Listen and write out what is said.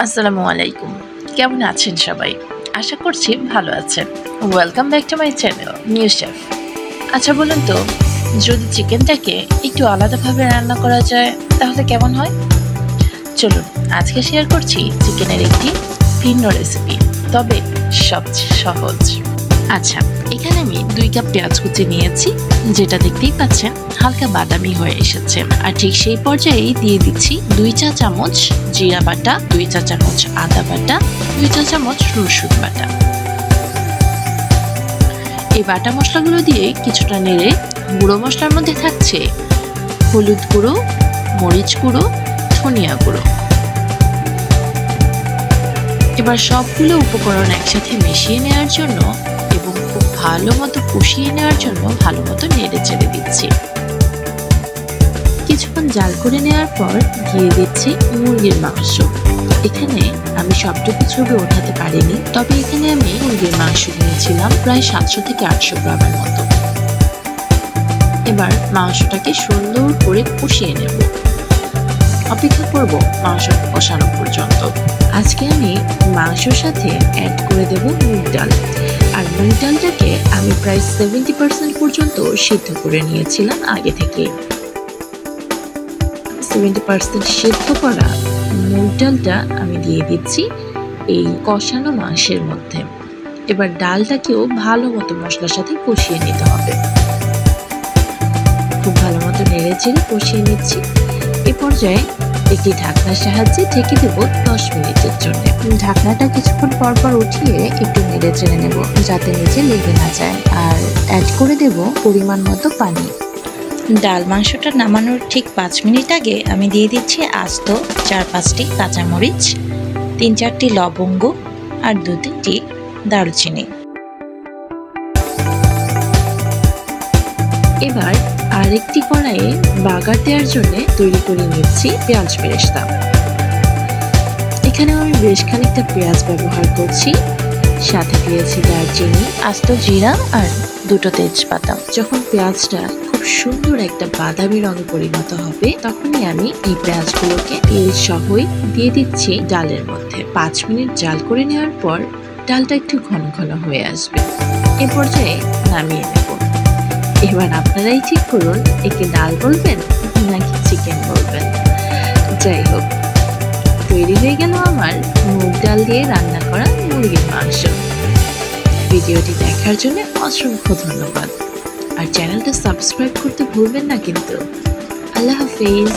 আসসালামু আলাইকুম। কেমন আছেন সবাই? আশা করছি ভালো আছেন। Welcome back to my channel new chef. আচ্ছা বলুন তো, যদি চিকেনটাকে একটু আলাদাভাবে রান্না করা যায় তাহলে কেমন হয়? চলুন আজকে শেয়ার করছি চিকেনের একটি ভিন্ন রেসিপি, তবে সবচেয়ে সহজ। আচ্ছা, এখানে আমি 2 কাপ পেঁয়াজ কুচি নিয়েছি, যেটা দেখতেই পাচ্ছেন হালকা বাদামি হয়ে এসেছে। আর ঠিক সেই পর্যায়েই দিয়ে দিচ্ছি 2 চা চামচ জিরা বাটা, 2 চা চামচ আদা বাটা, 2 চা চামচ রসুন বাটা। এই বাটা মশলাগুলো দিয়ে কিছুটা নেড়ে গুঁড়ো মশলার মধ্যে থাকছে হলুদ গুঁড়ো, মরিচ গুঁড়ো, ধনিয়া গুঁড়ো। এবার সবগুলো উপকরণ একসাথে মিশিয়ে নেওয়ার জন্য এবং খুব ভালো মতো কষিয়ে নেওয়ার জন্য ভালো মতো নেড়ে চেড়ে দিচ্ছি। কিছুক্ষণ জাল করে নেওয়ার পর দিয়ে দিচ্ছি মুরগির মাংস। এখানে আমি সবটুকু ছবি ওঠাতে পারিনি, তবে এখানে আমি মুরগির মাংস নিয়েছিলাম প্রায় 700 থেকে 800 গ্রামের মতো। এবার মাংসটাকে সুন্দর করে কষিয়ে নেব। অপেক্ষা করব মাংস কষানো পর্যন্ত। আজকে আমি মাংসর সাথে অ্যাড করে দেব মুগ ডাল। আর মুগ ডালটাকে আমি প্রায় 70% পর্যন্ত সিদ্ধ করে নিয়েছিলাম আগে থেকে। 70% সিদ্ধ করা মুগ ডালটা আমি দিয়ে দিচ্ছি এই কষানো মাংসের মধ্যে। এবার ডালটাকেও ভালো মতো মশলার সাথে কষিয়ে নিতে হবে। খুব ভালো মতো নেড়ে চেড়ে কষিয়ে নিচ্ছি। এ পর্যায়ে একটি ঢাকনার সাহায্যে ঢেকে দেব 10 মিনিটের জন্য। ঢাকনাটা কিছুক্ষণ পর পর উঠিয়ে একটু নেড়ে চেড়ে নেব, যাতে নিচে লেগে না যায়। আর অ্যাড করে দেব পরিমাণ মতো পানি। ডাল মাংসটা নামানোর ঠিক 5 মিনিট আগে আমি দিয়ে দিচ্ছি আস্ত 4-5টি কাঁচামরিচ, 3-4টি লবঙ্গ আর 2-3টি দারুচিনি। এবার আরেকটি কড়াইয়ে বাগার দেওয়ার জন্য তৈরি করে নিচ্ছি পেঁয়াজ বেরেস্তা। এখানে আমি বেশ খানিকটা পেঁয়াজ ব্যবহার করছি, সাথে দিয়েছি দারচিনি, আস্ত জিরা আর 2টো তেজপাতা। যখন পেঁয়াজটা খুব সুন্দর একটা বাদামি রঙে পরিণত হবে, তখনই আমি এই পেঁয়াজগুলোকে তেল সহই দিয়ে দিচ্ছি ডালের মধ্যে। 5 মিনিট জাল করে নেওয়ার পর ডালটা একটু ঘন ঘন হয়ে আসবে। এ পর্যায়ে নামিয়ে নেব। এবার আপনারাই ঠিক করুন, একে ডাল বলবেন নাকি চিকেন বলবেন। যাই হোক, তৈরি হয়ে গেল আমার মুগ ডাল দিয়ে রান্না করা মুরগির মাংস। ভিডিওটি দেখার জন্য অসংখ্য ধন্যবাদ। আর চ্যানেলটা সাবস্ক্রাইব করতে ভুলবেন না কিন্তু। আল্লাহ হাফেজ।